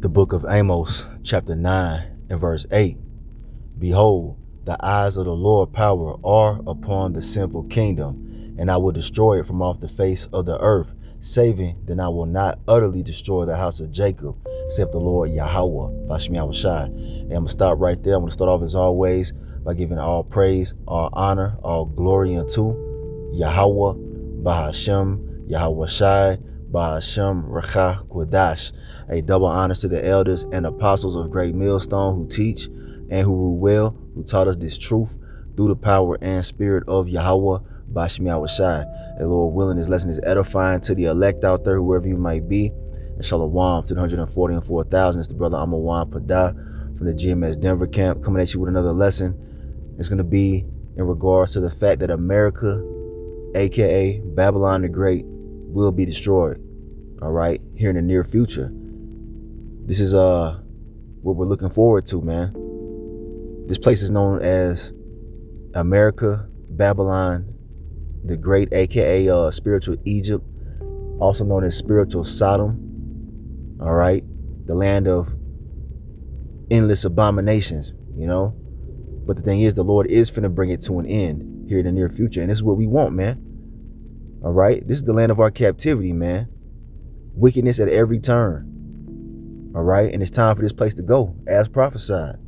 The book of Amos, chapter 9 and verse 8. Behold, the eyes of the Lord power are upon the sinful kingdom, and I will destroy it from off the face of the earth, saving, then I will not utterly destroy the house of Jacob, saith the Lord Yahweh, Bashmi Awashai. And I'm going to stop right there. I'm going to start off as always by giving all praise, all honor, all glory unto Yahweh, Bahashem, Yahweh Shai, Bahashem, Rakha, Quadash. A double honors to the elders and apostles of Great Millstone who teach and who rule well, who taught us this truth through the power and spirit of Yahweh, Bashmi Awashai. And Lord willing, this lesson is edifying to the elect out there, whoever you might be. And Shalom to the 144,000. It's the brother Amawan Padah from the GMS Denver camp, coming at you with another lesson. It's going to be in regards to the fact that America, aka Babylon the Great, will be destroyed. All right, here in the near future. This is what we're looking forward to, man. This place is known as America, Babylon the Great, aka spiritual Egypt, also known as spiritual Sodom. All right, the land of endless abominations, you know. But the thing is, the Lord is finna bring it to an end here in the near future, and this is what we want, man. All right, this is the land of our captivity, man. Wickedness at every turn. All right, and it's time for this place to go, as prophesied.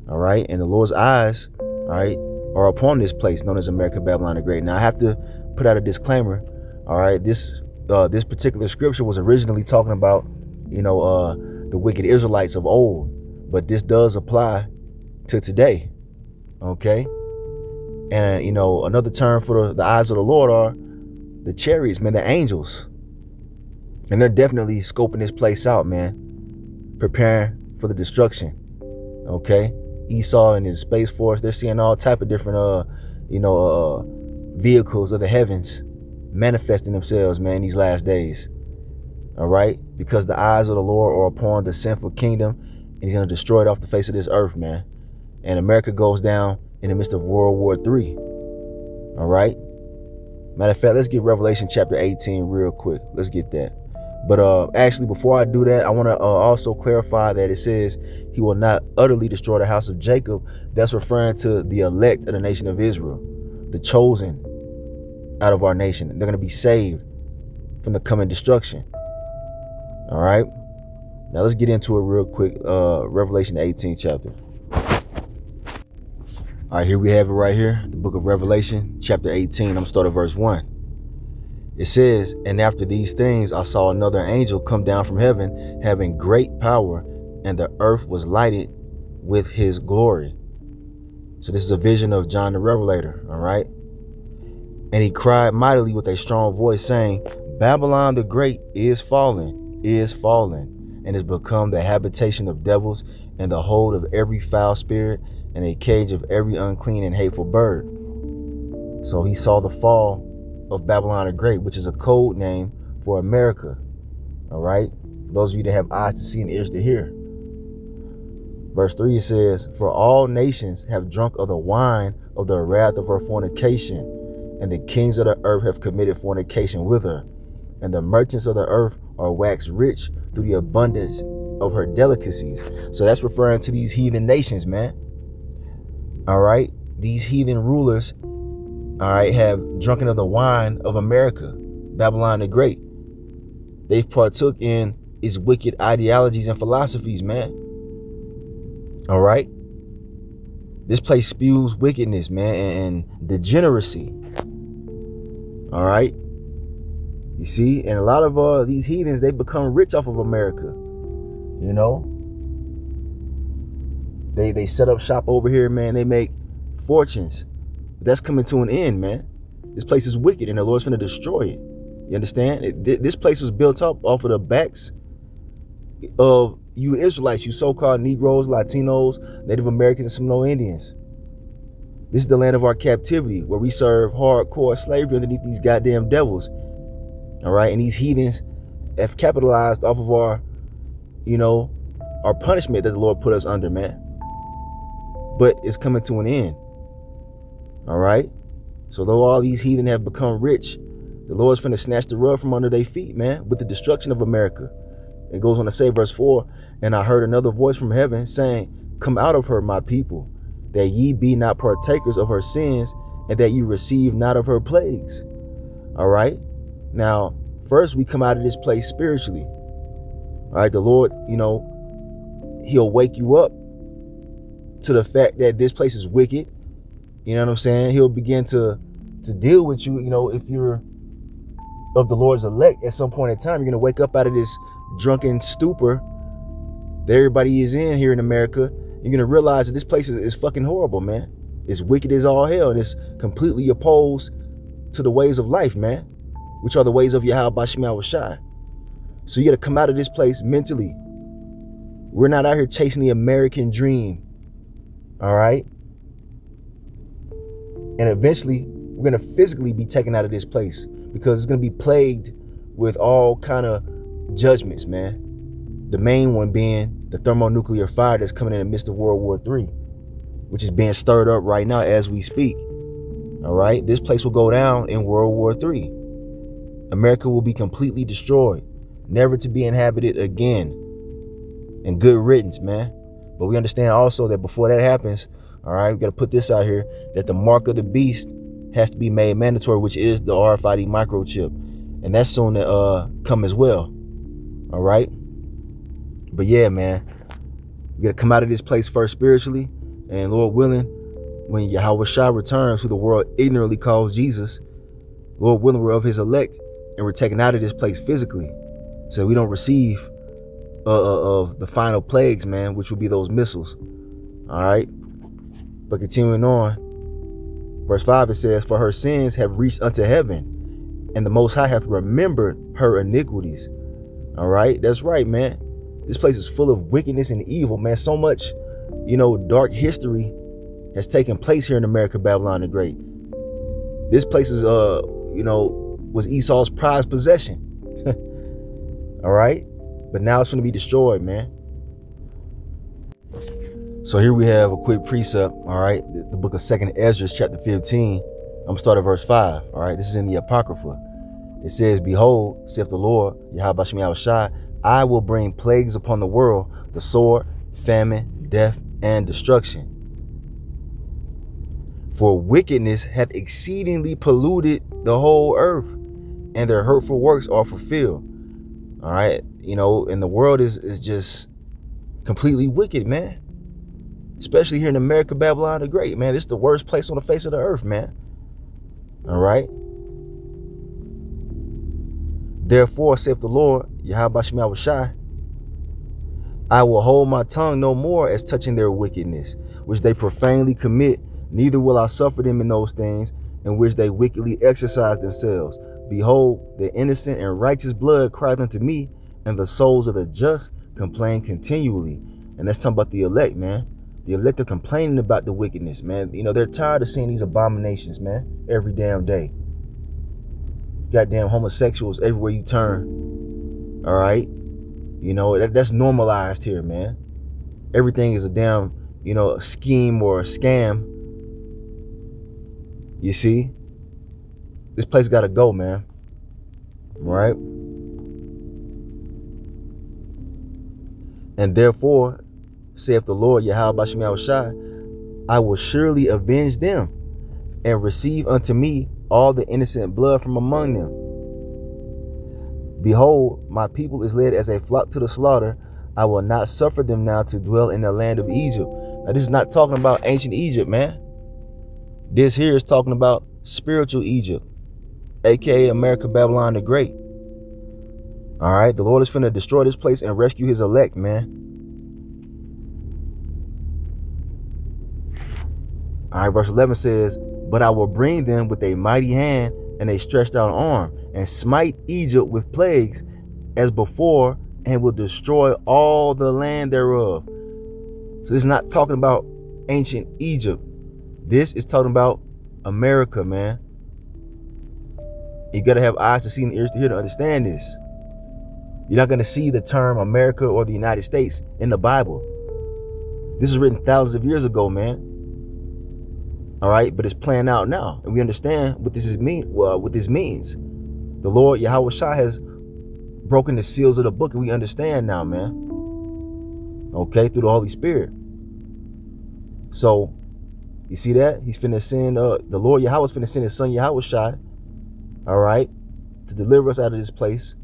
All right, and the Lord's eyes, all right, are upon this place known as America, Babylon the Great. Now, I have to put out a disclaimer. All right, this particular scripture was originally talking about, you know, the wicked Israelites of old, but this does apply to today. Okay, and you know, another term for the eyes of the Lord are the chariots, man, the angels, and they're definitely scoping this place out, man. Preparing for the destruction. Okay, Esau and his space force, they're seeing all type of different vehicles of the heavens manifesting themselves, man, these last days. All right, because the eyes of the Lord are upon the sinful kingdom, and he's going to destroy it off the face of this earth, man. And America goes down in the midst of World War III. All right, matter of fact, let's get Revelation chapter 18 real quick. Let's get that. But actually, before I do that, I want to also clarify that it says he will not utterly destroy the house of Jacob. That's referring to the elect of the nation of Israel, the chosen out of our nation. They're going to be saved from the coming destruction. All right. Now let's get into it real quick. Revelation 18 chapter. All right, here we have it right here. The book of Revelation chapter 18. I'm going to start at verse 1. It says, and after these things, I saw another angel come down from heaven, having great power, and the earth was lighted with his glory. So this is a vision of John the Revelator, all right? And he cried mightily with a strong voice, saying, Babylon the Great is fallen, and is become the habitation of devils, and the hold of every foul spirit, and a cage of every unclean and hateful bird. So he saw the fall of Babylon the Great, which is a code name for America. All right, for those of you that have eyes to see and ears to hear. Verse 3 says, for all nations have drunk of the wine of the wrath of her fornication, and the kings of the earth have committed fornication with her, and the merchants of the earth are waxed rich through the abundance of her delicacies. So that's referring to these heathen nations, man. All right, these heathen rulers, all right, have drunken of the wine of America, Babylon the Great. They've partook in its wicked ideologies and philosophies, man. All right. This place spews wickedness, man, and degeneracy. All right. You see, and a lot of these heathens, they become rich off of America. You know, they set up shop over here, man. They make fortunes. That's coming to an end, man. This place is wicked, and the Lord's finna destroy it. You understand? This place was built up off of the backs of you Israelites, you so-called Negroes, Latinos, Native Americans, and Seminole Indians. This is the land of our captivity, where we serve hardcore slavery underneath these goddamn devils. All right, and these heathens have capitalized off of our, you know, our punishment that the Lord put us under, man. But it's coming to an end. All right, so though all these heathen have become rich, the Lord's finna snatch the rug from under their feet, man, with the destruction of America. It goes on to say, verse 4, and I heard another voice from heaven saying, come out of her, my people, that ye be not partakers of her sins, and that you receive not of her plagues. All right. Now, first we come out of this place spiritually. All right. The Lord, he'll wake you up to the fact that this place is wicked. You know what I'm saying? He'll begin to deal with you. If you're of the Lord's elect, at some point in time, you're going to wake up out of this drunken stupor that everybody is in here in America. You're going to realize that this place is fucking horrible, man. It's wicked as all hell, and it's completely opposed to the ways of life, man, which are the ways of Yahweh Shem Shai. So you got to come out of this place mentally. We're not out here chasing the American dream. All right. And eventually we're going to physically be taken out of this place, because it's going to be plagued with all kind of judgments, man. The main one being the thermonuclear fire that's coming in the midst of World War III, which is being stirred up right now as we speak. All right. This place will go down in World War III. America will be completely destroyed, never to be inhabited again. And good riddance, man. But we understand also that before that happens, all right, we got to put this out here, that the mark of the beast has to be made mandatory, which is the RFID microchip. And that's soon to come as well. All right. But yeah, man, we got to come out of this place first spiritually. And Lord willing, when Yahweh Shai returns, who the world ignorantly calls Jesus, Lord willing, we're of his elect, and we're taken out of this place physically, so we don't receive of the final plagues, man, which will be those missiles. All right. But continuing on, verse 5, it says, for her sins have reached unto heaven, and the Most High hath remembered her iniquities. All right. That's right, man. This place is full of wickedness and evil, man. So much, dark history has taken place here in America, Babylon the Great. This place is, was Esau's prized possession. All right. But now it's going to be destroyed, man. So here we have a quick precept. All right. The book of 2nd Ezra, chapter 15. I'm going to start at verse 5. All right. This is in the Apocrypha. It says, behold, saith the Lord, Yahweh Shem Shai, I will bring plagues upon the world, the sword, famine, death, and destruction. For wickedness hath exceedingly polluted the whole earth, and their hurtful works are fulfilled. All right. And the world is just completely wicked, man. Especially here in America, Babylon the Great, man. This is the worst place on the face of the earth, man. All right. Therefore, saith the Lord, Yahweh Shem Shai, I will hold my tongue no more as touching their wickedness, which they profanely commit, neither will I suffer them in those things in which they wickedly exercise themselves. Behold, the innocent and righteous blood cried unto me, and the souls of the just complain continually. And that's talking about the elect, man. The elect are complaining about the wickedness, man. They're tired of seeing these abominations, man, every damn day. Goddamn homosexuals everywhere you turn. All right. That's normalized here, man. Everything is a damn, a scheme or a scam. You see? This place got to go, man. Right? And therefore, saith the Lord, Yahweh Shem Shai, I will surely avenge them and receive unto me all the innocent blood from among them. Behold, my people is led as a flock to the slaughter. I will not suffer them now to dwell in the land of Egypt. Now, this is not talking about ancient Egypt, man. This here is talking about spiritual Egypt, aka America, Babylon the Great. All right, the Lord is finna destroy this place and rescue his elect, man. All right, verse 11 says, but I will bring them with a mighty hand and a stretched out arm, and smite Egypt with plagues as before, and will destroy all the land thereof. So this is not talking about ancient Egypt. This is talking about America, man. You got to have eyes to see and ears to hear to understand this. You're not going to see the term America or the United States in the Bible. This was written thousands of years ago, man. All right, but it's playing out now, and we understand what this means. The Lord Yahweh Shai has broken the seals of the book, and we understand now, man. Okay, through the Holy Spirit. So, you see that? He's finna send, the Lord Yahweh is finna send his son Yahweh Shai, all right, to deliver us out of this place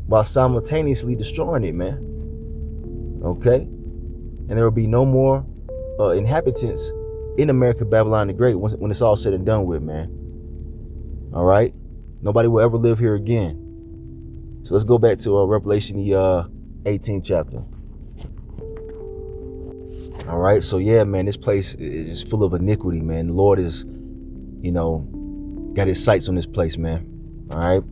while simultaneously destroying it, man. Okay? And there will be no more inhabitants in America, Babylon the Great, when it's all said and done with, man. All right? Nobody will ever live here again. So let's go back to Revelation, the 18th chapter. All right, so yeah, man, this place is full of iniquity, man. The Lord is, got his sights on this place, man. All right.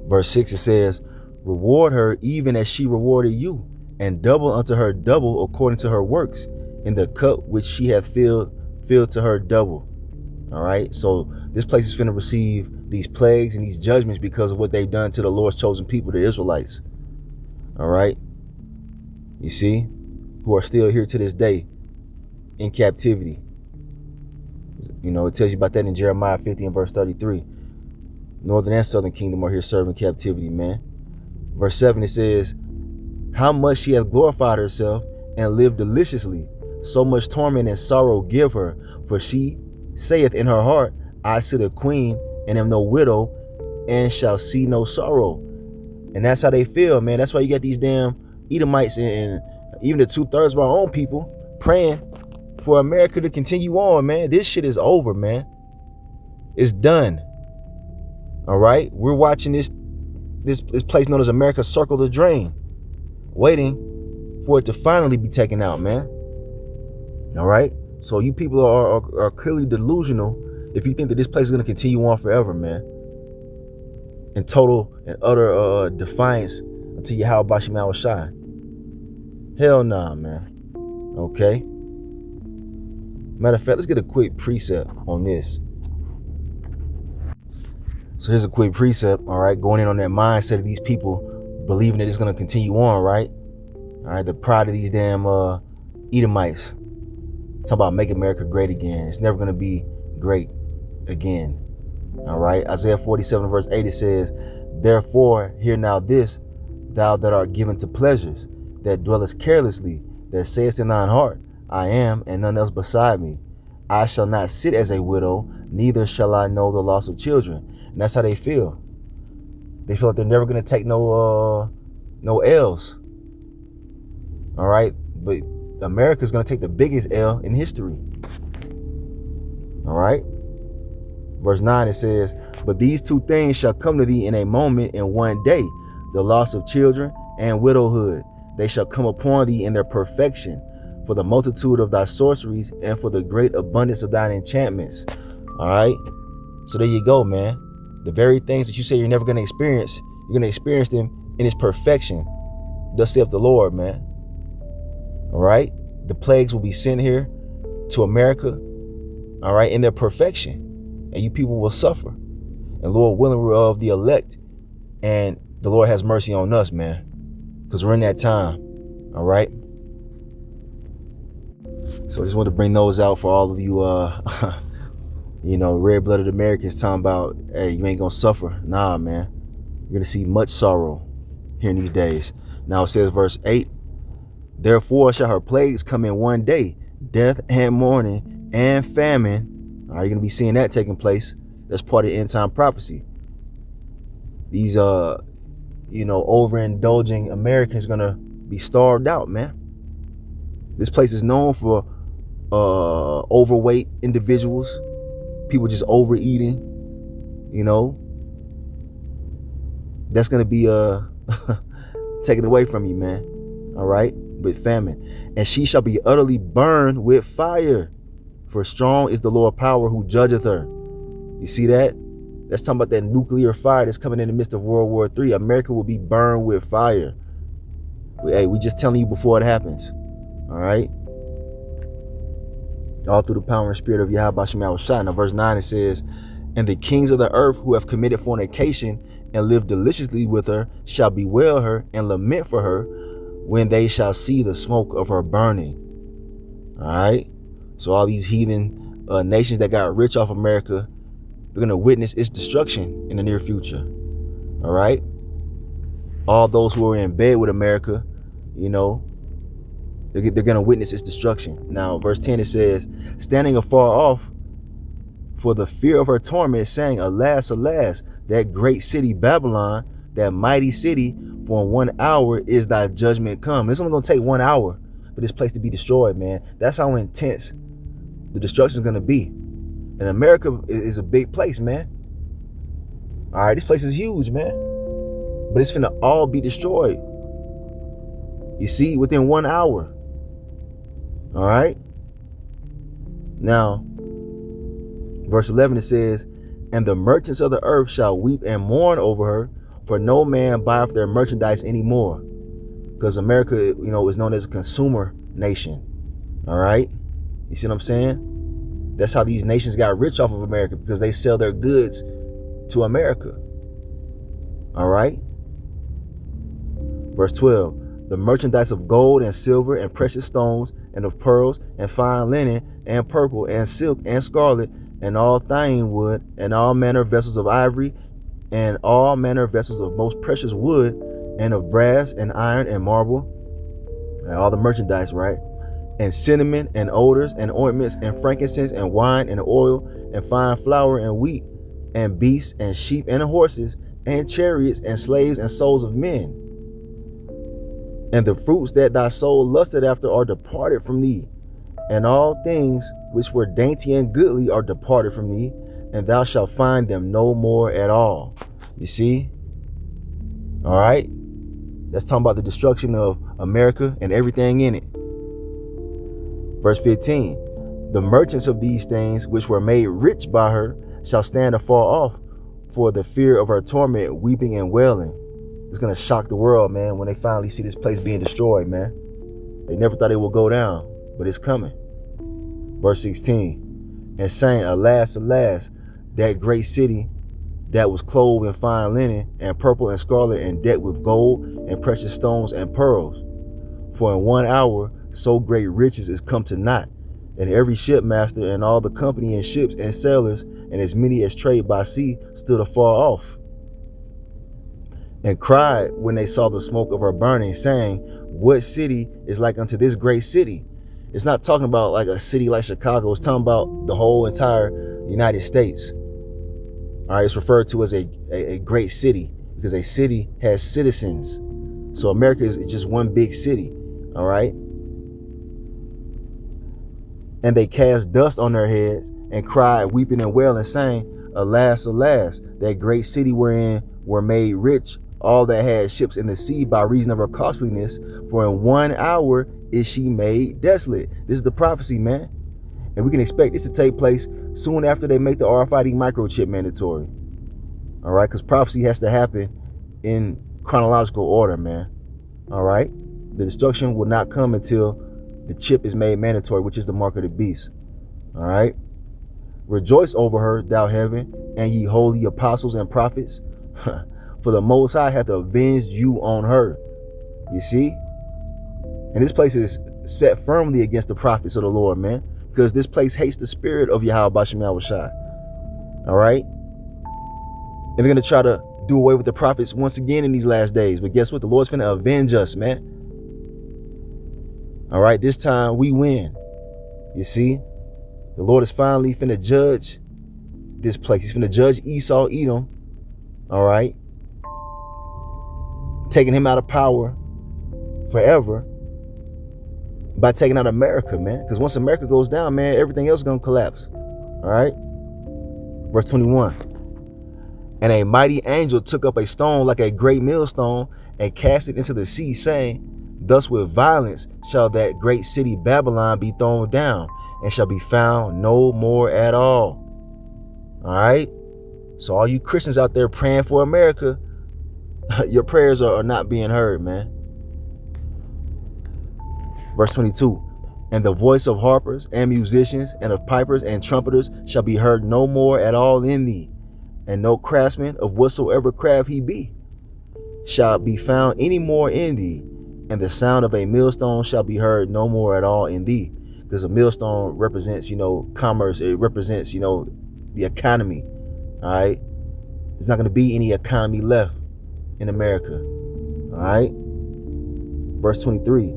Verse 6, it says, reward her even as she rewarded you, and double unto her double according to her works, in the cup which she hath filled to her double. All right, so this place is finna receive these plagues and these judgments because of what they've done to the Lord's chosen people, the Israelites. All right, you see, who are still here to this day in captivity. It tells you about that in Jeremiah 50 and verse 33. Northern and southern kingdom are here serving captivity, man. Verse 7, it says, how much she hath glorified herself and lived deliciously, so much torment and sorrow give her, for she saith in her heart, I sit a queen and am no widow, and shall see no sorrow. And that's how they feel, man. That's why you got these damn Edomites and even the 2/3 of our own people praying for America to continue on, man. This shit is over, man. It's done. All right, we're watching this place known as America circle the drain, waiting for it to finally be taken out, man. All right, so you people are clearly delusional if you think that this place is going to continue on forever, man, in total and utter defiance until Yahweh Bashim Yahweh Shai. Hell nah, man. Okay. Matter of fact, let's get a quick precept on this. So here's a quick precept, all right, going in on that mindset of these people believing that it's going to continue on, right? All right, the pride of these damn Edomites. Talk about make America great again. It's never going to be great again. All right, Isaiah 47 verse 8, it says, therefore hear now this, thou that art given to pleasures, that dwellest carelessly, that sayest in thine heart, I am, and none else beside me. I shall not sit as a widow, neither shall I know the loss of children. And that's how they feel. They feel like they're never going to take no L's. All right, but America's going to take the biggest L in history. All right. Verse 9, it says, but these two things shall come to thee in a moment, in one day, the loss of children and widowhood. They shall come upon thee in their perfection, for the multitude of thy sorceries and for the great abundance of thine enchantments. All right. So there you go, man. The very things that you say you're never going to experience, you're going to experience them in its perfection. Thus saith the Lord, man. All right. The plagues will be sent here to America. All right. In their perfection. And you people will suffer. And Lord willing, we're of the elect. And the Lord has mercy on us, man. Because we're in that time. All right. So I just want to bring those out for all of you, red-blooded Americans talking about, hey, you ain't going to suffer. Nah, man. You're going to see much sorrow here in these days. Now it says, verse 8, therefore shall her plagues come in one day, death and mourning and famine. All right, you're going to be seeing that taking place. That's part of end time prophecy. These, overindulging Americans going to be starved out, man. This place is known for overweight individuals, people just overeating, that's going to be taken away from you, man. All right, with famine. And she shall be utterly burned with fire, for strong is the Lord power who judgeth her. You see that? That's talking about that nuclear fire that's coming in the midst of World War III. America will be burned with fire. Hey, we just telling you before it happens. All right. All through the power and spirit of Yahweh Bashim Yahweh Shai. Now verse 9, it says, and the kings of the earth who have committed fornication and lived deliciously with her shall bewail her and lament for her when they shall see the smoke of her burning. All right. So all these heathen nations that got rich off America, they're going to witness its destruction in the near future. All right. All those who are in bed with America, you know, they're going to witness its destruction. Now, verse 10, it says, standing afar off for the fear of her torment, saying, alas, alas, that great city Babylon, that mighty city, for in 1 hour is thy judgment come. It's only going to take 1 hour for this place to be destroyed, man. That's how intense the destruction is going to be. And America is a big place, man. All right, this place is huge, man. But it's finna all be destroyed. You see, within 1 hour. All right. Now, verse 11, it says, and the merchants of the earth shall weep and mourn over her, for no man buyeth their merchandise anymore. Because America, you know, is known as a consumer nation. All right. You see what I'm saying? That's how these nations got rich off of America, because they sell their goods to America. All right. Verse 12. The merchandise of gold and silver and precious stones and of pearls and fine linen and purple and silk and scarlet and all thyine wood and all manner of vessels of ivory and all manner of vessels of most precious wood and of brass and iron and marble and all the merchandise, right? And cinnamon and odors and ointments and frankincense and wine and oil and fine flour and wheat and beasts and sheep and horses and chariots and slaves and souls of men. And the fruits that thy soul lusted after are departed from thee, and all things which were dainty and goodly are departed from thee, and thou shalt find them no more at all. You see? All right? That's talking about the destruction of America and everything in it. Verse 15. The merchants of these things which were made rich by her shall stand afar off for the fear of her torment, weeping and wailing. It's going to shock the world, man, when they finally see this place being destroyed, man. They never thought it would go down, but it's coming. Verse 16. And saying, alas, alas, that great city that was clothed in fine linen and purple and scarlet and decked with gold and precious stones and pearls. For in 1 hour so great riches is come to naught, and every shipmaster and all the company and ships and sailors and as many as trade by sea stood afar off, and cried when they saw the smoke of her burning, saying, what city is like unto this great city? It's not talking about like a city like Chicago. It's talking about the whole entire United States. All right, it's referred to as a great city because a city has citizens. So America is just one big city. All right. And they cast dust on their heads and cried, weeping and wailing, saying, alas, alas, that great city wherein were made rich all that had ships in the sea by reason of her costliness, for in 1 hour is she made desolate. This is the prophecy, man. And we can expect this to take place soon after they make the RFID microchip mandatory. All right, because prophecy has to happen in chronological order, man. All right, the destruction will not come until the chip is made mandatory, which is the mark of the beast. All right. Rejoice over her, thou heaven, and ye holy apostles and prophets. For the Most High hath avenged you on her. You see? And this place is set firmly against the prophets of the Lord, man. Because this place hates the spirit of Yahweh Bashem Yahushai. All right? And they're going to try to do away with the prophets once again in these last days. But guess what? The Lord's finna avenge us, man. All right? This time we win. You see? The Lord is finally finna judge this place. He's finna judge Esau, Edom. All right? Taking him out of power forever by taking out America, man. Because once America goes down, man, everything else is going to collapse. All right? Verse 21. And a mighty angel took up a stone like a great millstone and cast it into the sea, saying, thus with violence shall that great city Babylon be thrown down, and shall be found no more at all. All right? So all you Christians out there praying for America, your prayers are not being heard, man. Verse 22. And the voice of harpers and musicians and of pipers and trumpeters shall be heard no more at all in thee, and no craftsman of whatsoever craft he be shall be found any more in thee, and the sound of a millstone shall be heard no more at all in thee. Because a millstone represents, commerce. It represents, the economy. All right. There's not going to be any economy left in America. All right. Verse 23.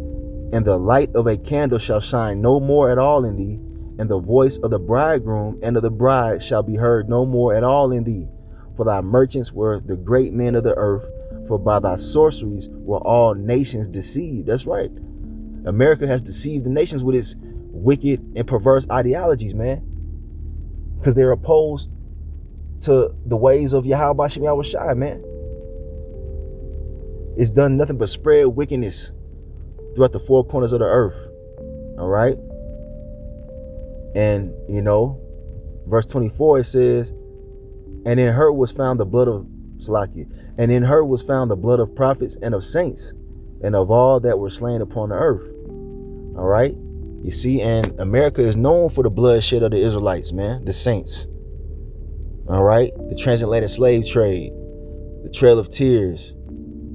And the light of a candle shall shine no more at all in thee, and the voice of the bridegroom and of the bride shall be heard no more at all in thee. For thy merchants were the great men of the earth, for by thy sorceries were all nations deceived. That's right. America has deceived the nations with its wicked and perverse ideologies, man. Because they're opposed to the ways of Yahweh Shem Yahweh Shai, man. It's done nothing but spread wickedness throughout the four corners of the earth. All right. And, verse 24, it says, and in her was found the blood of Salakia, and in her was found the blood of prophets and of saints, and of all that were slain upon the earth. All right. You see, and America is known for the bloodshed of the Israelites, man, the saints. All right. The transatlantic slave trade, the Trail of Tears,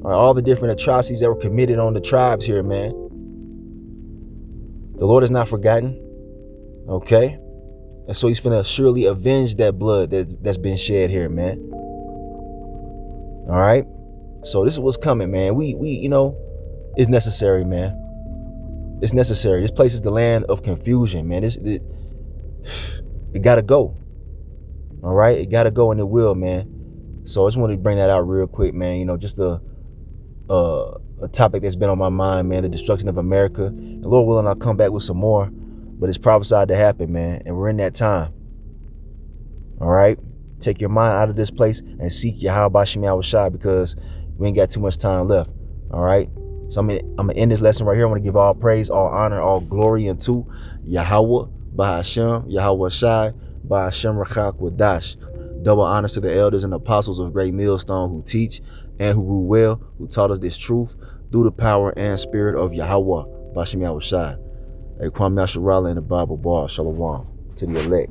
all the different atrocities that were committed on the tribes here, man. The Lord is not forgotten. Okay. And so he's finna surely avenge that blood that's been shed here, man. All right. So this is what's coming, man. We it's necessary, man. It's necessary. This place is the land of confusion, man. It gotta go. All right. It gotta go, and it will, man. So I just wanted to bring that out real quick, man. Just a topic that's been on my mind, man. The destruction of America. And Lord willing, I'll come back with some more. But it's prophesied to happen, man. And we're in that time. All right. Take your mind out of this place and seek Yahweh Shem Yahweh Shai, because we ain't got too much time left. All right. So I'm gonna end this lesson right here. I want to give all praise, all honor, all glory unto Yahweh Bahashem, Yahweh Shai, Bahashem Rachak Wadash. Double honors to the elders and apostles of Great Millstone who teach and who rule well, who taught us this truth through the power and spirit of Yahweh Bahashem Yahweh Shai. Kwame Yasharala in the Bible bar. Shalom to the elect.